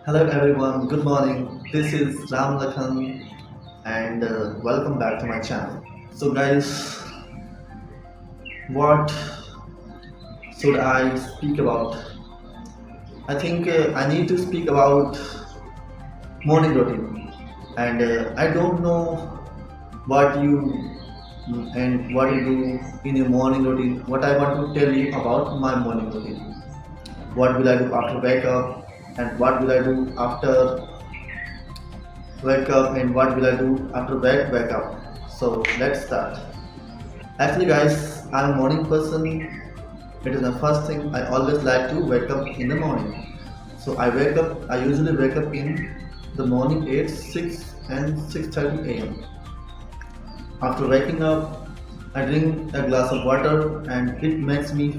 Hello everyone, good morning. This is Ram Lakhan and welcome back to my channel. So guys, what should I speak about? I think I need to speak about morning routine, and I don't know what you what you do in your morning routine. What I want to tell you about my morning routine. What will I do after wake up, and what will I do after wake up, and what will I do after wake up. So let's start. Actually, guys, I'm a morning person. It is the first thing I always like to wake up in the morning. So I wake up. I usually wake up in the morning at 6 and 6:30 a.m. After waking up, I drink a glass of water, and it makes me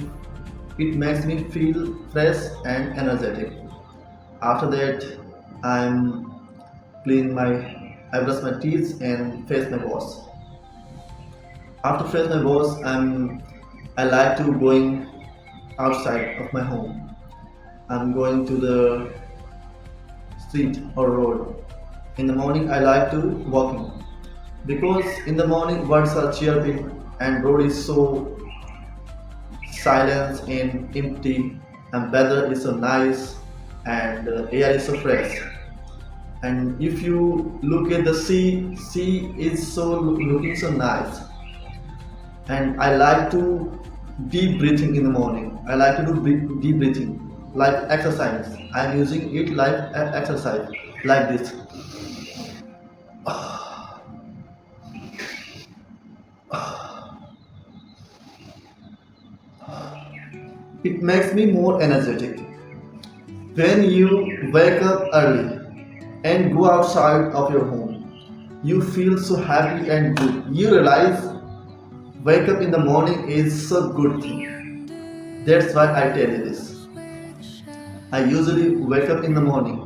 feel fresh and energetic. After that, I'm clean my I brush my teeth and face my wash. After fresh my wash, I like to going outside of my home. I'm going to the street or road. In the morning, I like to walking because in the morning birds are chirping and road is so silent and empty, and weather is so nice, and air is so fresh. And if you look at the sea is so looking so nice. And I like to deep breathing in the morning. I like to do deep breathing like exercise. I'm using it like exercise like this. It makes me more energetic. When you wake up early and go outside of your home, you feel so happy and good. You realize wake up in the morning is so good thing. That's why I tell you this. I usually wake up in the morning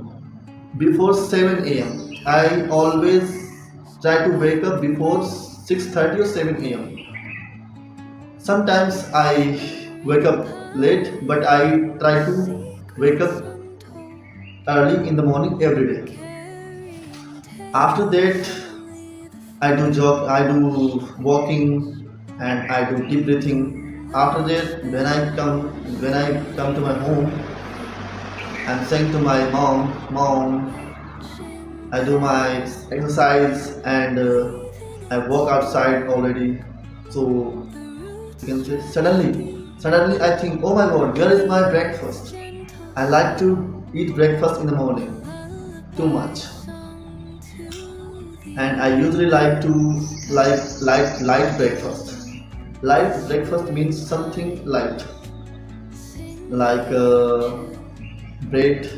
before 7 a.m. I always try to wake up before 6:30 or 7 a.m. Sometimes I wake up late, but I try to wake up early in the morning every day. After that, I do walking, and I do deep breathing. After that, when I come to my home, I'm saying to my mom, I do my exercise, and I walk outside already. So you can say suddenly I think, oh my God, where is my breakfast? I like to eat breakfast in the morning too much, and I usually like to like light breakfast. Light breakfast means something light, like bread,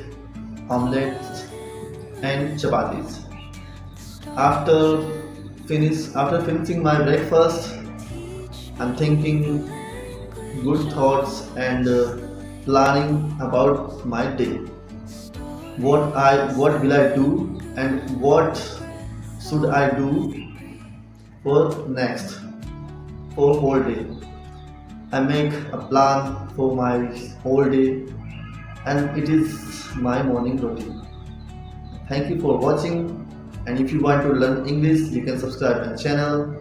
omelets, and chapatis. After finishing my breakfast, I'm thinking good thoughts and planning about my day. What will I do, and what should I do for next for whole day. I make a plan for my whole day, and it is my morning routine. Thank you for watching, and if you want to learn English, you can subscribe my channel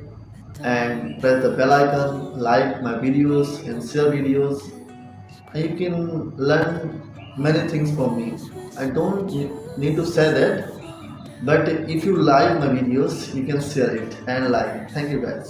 and press the bell icon, like my videos and share videos, and you can learn many things from me. I don't need to say that, but if you like my videos, you can share it and like. Thank you guys.